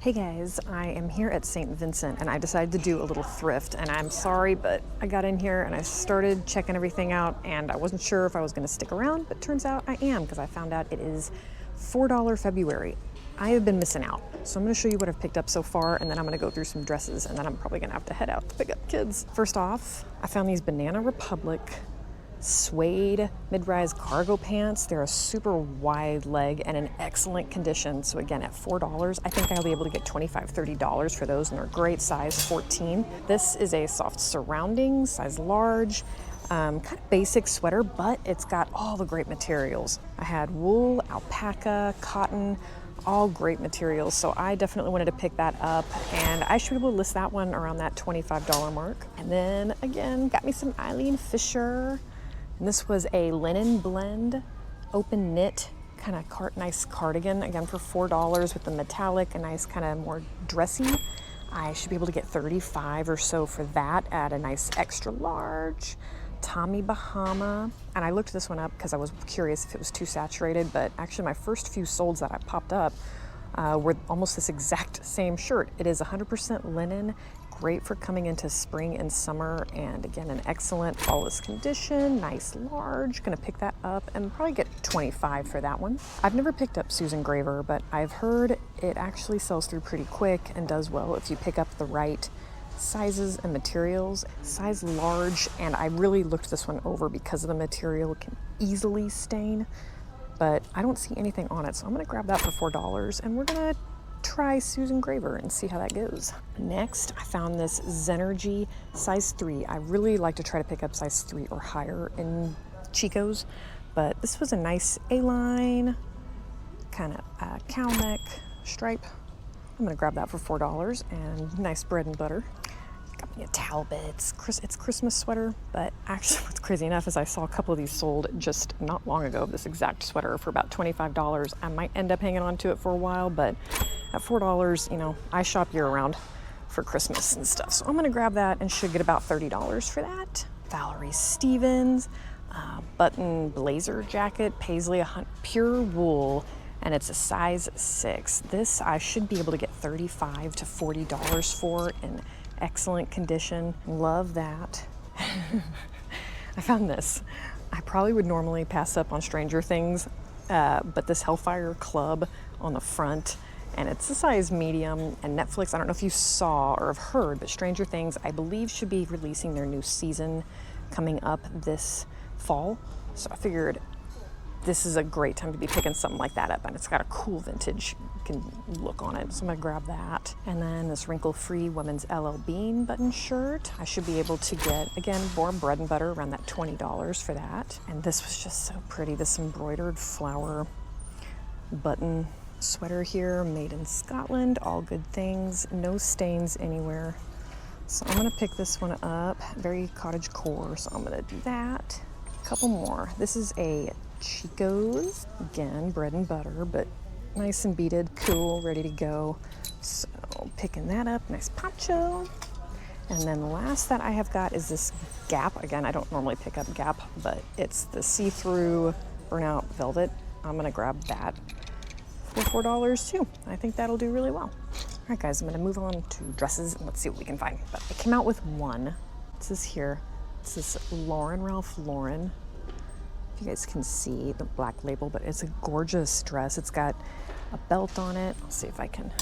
Hey guys, I am here at St. Vincent and I decided to do a little thrift, and I'm sorry, but I got in here and I started checking everything out and I wasn't sure if I was going to stick around, but turns out I am, because I found out it is $4 February. I have been missing out. So I'm going to show you what I've picked up so far, and then I'm going to go through some dresses, and then I'm probably going to have to head out to pick up kids. First off, I found these Banana Republic suede mid-rise cargo pants. They're a super wide leg and in excellent condition. So again, at $4, I think I'll be able to get $25, $30 for those, and they're great size 14. This is a soft surrounding, size large, kind of basic sweater, but it's got all the great materials. I had wool, alpaca, cotton, all great materials. So I definitely wanted to pick that up, and I should be able to list that one around that $25 mark. And then again, got me some Eileen Fisher. And this was a linen blend, open knit, kind of nice cardigan, again for $4 with the metallic, a nice kind of more dressy. I should be able to get $35 or so for that at a nice extra large. Tommy Bahama, and I looked this one up because I was curious if it was too saturated, but actually my first few solds that I popped up were almost this exact same shirt. It is 100% linen, great for coming into spring and summer, and again, an excellent flawless condition, nice large. Gonna pick that up and probably get $25 for that one. I've never picked up Susan Graver, but I've heard it actually sells through pretty quick and does well if you pick up the right sizes and materials. Size large, and I really looked this one over because of the material. It can easily stain, but I don't see anything on it, so I'm gonna grab that for $4, and we're gonna try Susan Graver and see how that goes. Next, I found this Zenergy size 3. I really like to try to pick up size 3 or higher in Chico's, but this was a nice A-line, kind of cow neck stripe. I'm gonna grab that for $4, and nice bread and butter. Got me a Talbot, it's Christmas sweater, but actually what's crazy enough is I saw a couple of these sold just not long ago, this exact sweater for about $25. I might end up hanging on to it for a while, but at $4, you know, I shop year round for Christmas and stuff. So I'm gonna grab that and should get about $30 for that. Valerie Stevens, button blazer jacket, Paisley, pure wool, and it's a size 6. This I should be able to get $35 to $40 for in excellent condition. Love that. I found this. I probably would normally pass up on Stranger Things, but this Hellfire Club on the front, and it's a size medium, and Netflix, I don't know if you saw or have heard, but Stranger Things, I believe, should be releasing their new season coming up this fall. So I figured this is a great time to be picking something like that up, and it's got a cool vintage look on it, so I'm gonna grab that. And then this wrinkle-free women's LL Bean button shirt. I should be able to get, again, more bread and butter, around that $20 for that. And this was just so pretty, this embroidered flower button sweater here, made in Scotland, all good things, no stains anywhere. So I'm gonna pick this one up, very cottage core, so I'm gonna do that. A couple more. This is a Chico's, again, bread and butter, but nice and beaded, cool, ready to go. So picking that up, nice poncho. And then the last that I have got is this Gap. Again, I don't normally pick up Gap, but it's the see-through burnout velvet. I'm gonna grab that for $4 too. I think that'll do really well. All right, guys, I'm gonna move on to dresses and let's see what we can find. But I came out with one. This is here. This is Ralph Lauren. If you guys can see the black label, but it's a gorgeous dress. It's got a belt on it. I'll see if I can.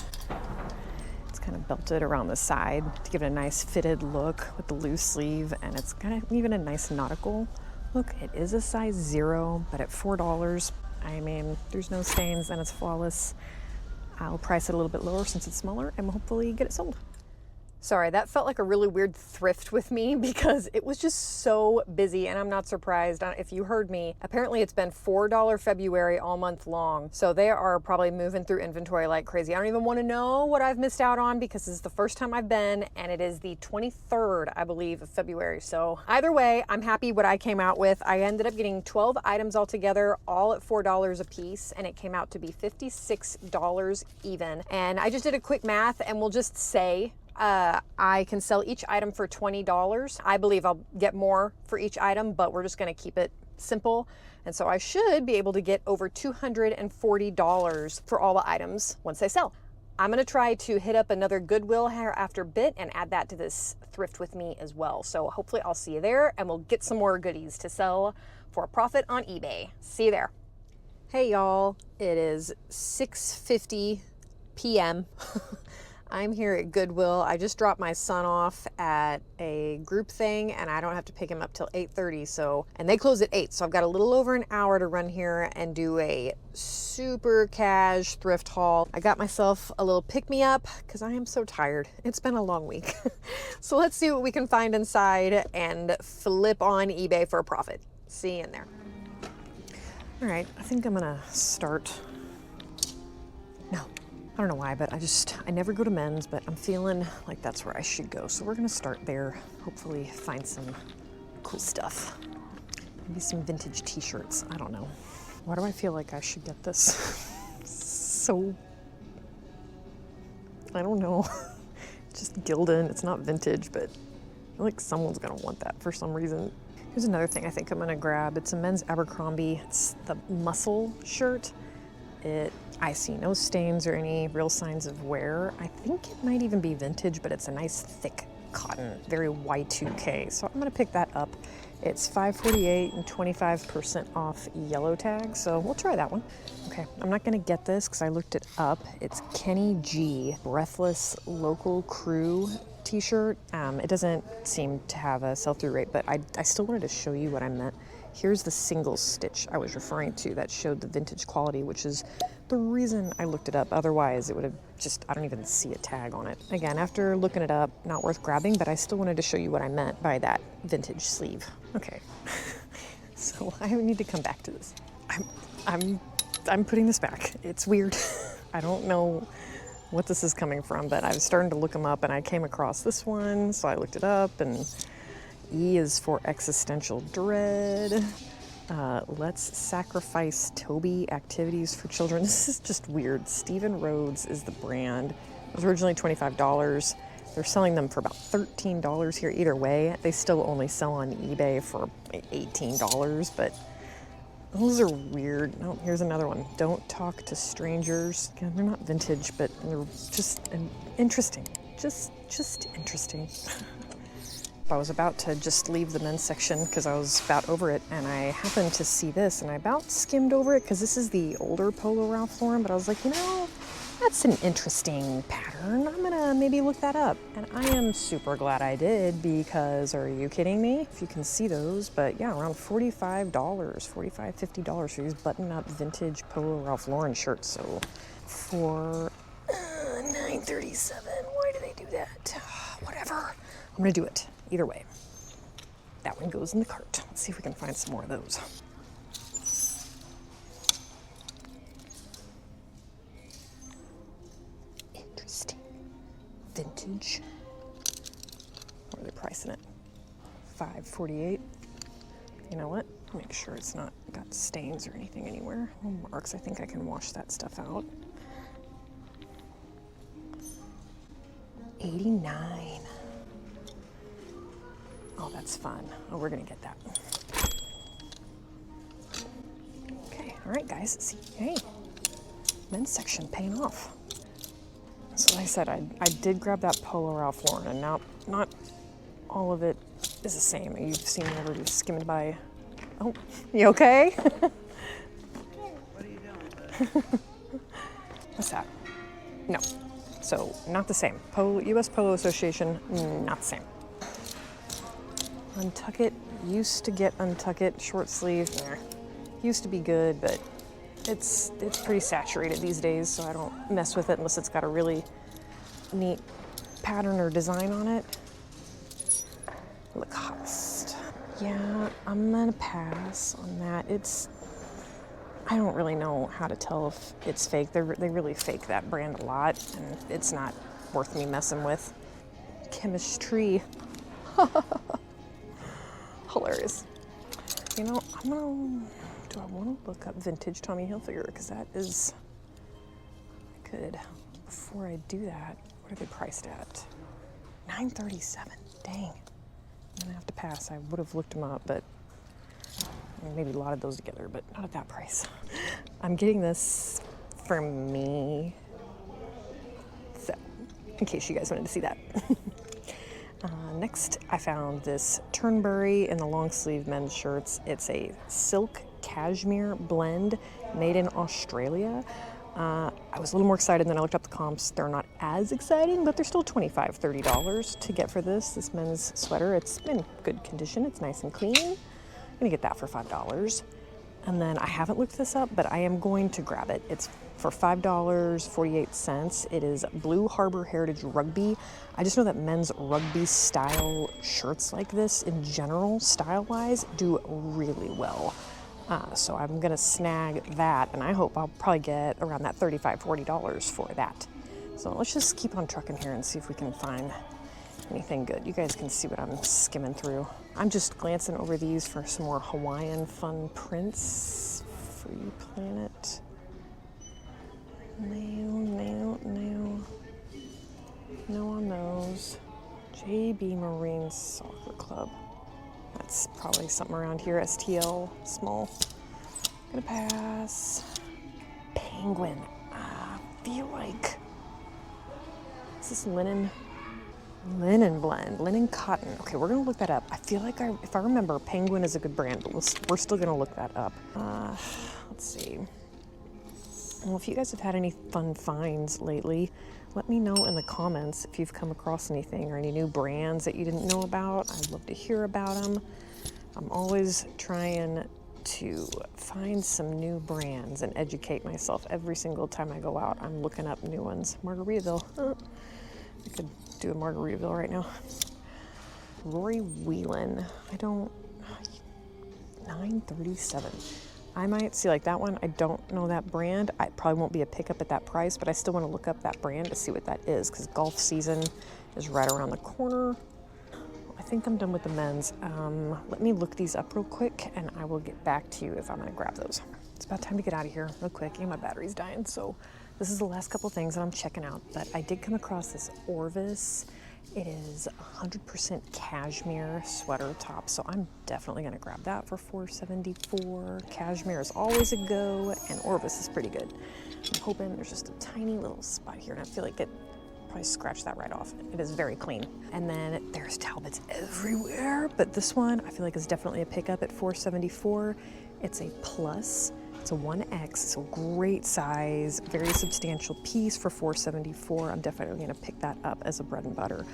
It's kind of belted around the side to give it a nice fitted look with the loose sleeve, and it's kind of even a nice nautical look. It is a size 0, but at $4, I mean, there's no stains and it's flawless. I'll price it a little bit lower since it's smaller and we'll hopefully get it sold. Sorry, that felt like a really weird thrift with me because it was just so busy, and I'm not surprised if you heard me. Apparently it's been $4 February all month long, so they are probably moving through inventory like crazy. I don't even want to know what I've missed out on because this is the first time I've been, and it is the 23rd, I believe, of February. So either way, I'm happy what I came out with. I ended up getting 12 items altogether, all at $4 a piece, and it came out to be $56 even. And I just did a quick math, and we'll just say I can sell each item for $20. I believe I'll get more for each item, but we're just going to keep it simple. And so I should be able to get over $240 for all the items once they sell. I'm gonna try to hit up another Goodwill here after a bit and add that to this thrift with me as well. So hopefully I'll see you there and we'll get some more goodies to sell for a profit on eBay. See you there. Hey y'all, it is 6:50 p.m. I'm here at Goodwill. I just dropped my son off at a group thing and I don't have to pick him up till 8:30. And they close at 8. So I've got a little over an hour to run here and do a super cash thrift haul. I got myself a little pick-me-up because I am so tired. It's been a long week. So let's see what we can find inside and flip on eBay for a profit. See you in there. All right, I think I'm gonna start. No. I don't know why, but I never go to men's, but I'm feeling like that's where I should go. So we're gonna start there, hopefully find some cool stuff. Maybe some vintage t-shirts, I don't know. Why do I feel like I should get this? So, I don't know. Just Gildan, it's not vintage, but I feel like someone's gonna want that for some reason. Here's another thing I think I'm gonna grab. It's a men's Abercrombie, it's the muscle shirt. I see no stains or any real signs of wear. I think it might even be vintage, but it's a nice thick cotton, very Y2K. So I'm gonna pick that up. It's $5.48 and 25% off yellow tag. So we'll try that one. Okay, I'm not gonna get this because I looked it up. It's Kenny G, Breathless Local Crew t-shirt. It doesn't seem to have a sell-through rate, but I still wanted to show you what I meant. Here's the single stitch I was referring to that showed the vintage quality, which is the reason I looked it up. Otherwise, it would have I don't even see a tag on it. Again, after looking it up, not worth grabbing, but I still wanted to show you what I meant by that vintage sleeve. Okay, so I need to come back to this. I'm putting this back. It's weird. I don't know what this is coming from, but I was starting to look them up and I came across this one, so I looked it up, and E is for existential dread. Let's sacrifice Toby activities for children. This is just weird. Stephen Rhodes is the brand. It was originally $25. They're selling them for about $13 here. Either way, they still only sell on eBay for $18, but those are weird. Oh, here's another one. Don't talk to strangers. Again, they're not vintage, but they're just interesting. Just interesting. I was about to just leave the men's section because I was about over it, and I happened to see this, and I about skimmed over it because this is the older Polo Ralph Lauren, but I was like, you know, that's an interesting pattern. I'm gonna maybe look that up. And I am super glad I did, because are you kidding me? If you can see those, but yeah, around $45, $50 for these button-up vintage Polo Ralph Lauren shirts. So for $9.37, why do they do that? Whatever, I'm gonna do it. Either way, that one goes in the cart. Let's see if we can find some more of those. Interesting. Vintage. What are they pricing it? $5.48. You know what? Make sure it's not got stains or anything anywhere. Little marks. I think I can wash that stuff out. $89. Oh, that's fun. Oh, we're gonna get that. Okay, all right, guys. See, hey, men's section paying off. So like I said, I did grab that Polo Ralph Lauren, and now not all of it is the same. You've seen me already skimmed by. Oh, you okay? What are you doing, bud? What's that? No. So not the same. U.S. Polo Association, not the same. Untuck It, used to get Untuck It, short sleeve, used to be good, but it's pretty saturated these days, so I don't mess with it unless it's got a really neat pattern or design on it. Lacoste. Yeah, I'm gonna pass on that. I don't really know how to tell if it's fake. They really fake that brand a lot, and it's not worth me messing with. Chemistry. Hilarious. You know, do I want to look up vintage Tommy Hilfiger? Because that is, I could. Before I do that, what are they priced at? $9.37. Dang. I'm gonna have to pass. I would have looked them up, but maybe a lot of those together, but not at that price. I'm getting this for me. in case you guys wanted to see that. Next, I found this Turnberry in the long sleeve men's shirts. It's a silk cashmere blend made in Australia. I was a little more excited, and then I looked up the comps. They're not as exciting, but they're still $25, $30 to get for this men's sweater. It's in good condition. It's nice and clean. I'm gonna get that for $5. And then I haven't looked this up, but I am going to grab it. It's for $5.48. It is Blue Harbor Heritage Rugby. I just know that men's rugby style shirts like this in general, style-wise, do really well. So I'm gonna snag that, and I hope I'll probably get around that $35, $40 for that. So let's just keep on trucking here and see if we can find anything good. You guys can see what I'm skimming through. I'm just glancing over these for some more Hawaiian fun prints. Free Planet. No on those. JB Marine Soccer Club. That's probably something around here. STL, small. Gonna pass. Penguin. I feel like, is this linen? Linen blend, linen cotton. Okay, we're gonna look that up. I feel like if I remember, Penguin is a good brand, but we're still gonna look that up. Let's see. Well, if you guys have had any fun finds lately, let me know in the comments if you've come across anything or any new brands that you didn't know about. I'd love to hear about them. I'm always trying to find some new brands and educate myself every single time I go out. I'm looking up new ones. Margaritaville. I could do a Margaritaville right now. Rory Whelan. $9.37. I might see like that one. I don't know that brand. I probably won't be a pickup at that price, but I still want to look up that brand to see what that is, because golf season is right around the corner. I think I'm done with the men's. Let me look these up real quick, and I will get back to you if I'm going to grab those. It's about time to get out of here real quick, and my battery's dying, so this is the last couple things that I'm checking out. But I did come across this Orvis. It is 100% cashmere sweater top, so I'm definitely going to grab that for $4.74. Cashmere is always a go, and Orvis is pretty good. I'm hoping there's just a tiny little spot here, and I feel like it probably scratched that right off. It is very clean. And then there's Talbots everywhere, but this one I feel like is definitely a pickup at $4.74. It's a plus. It's a 1X, so great size, very substantial piece for $4.74. I'm definitely gonna pick that up as a bread and butter.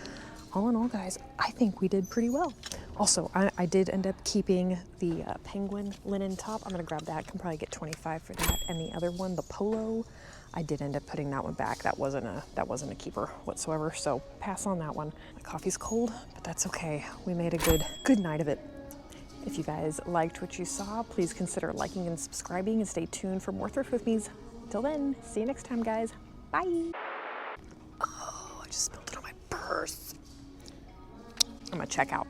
All in all, guys, I think we did pretty well. Also, I did end up keeping the Penguin linen top. I'm gonna grab that, can probably get $25 for that. And the other one, the Polo, I did end up putting that one back. That wasn't a keeper whatsoever, so pass on that one. My coffee's cold, but that's okay. We made a good night of it. If you guys liked what you saw, please consider liking and subscribing, and stay tuned for more Thrift With Me's. Till then, see you next time, guys. Bye. Oh, I just spilled it on my purse. I'm gonna check out.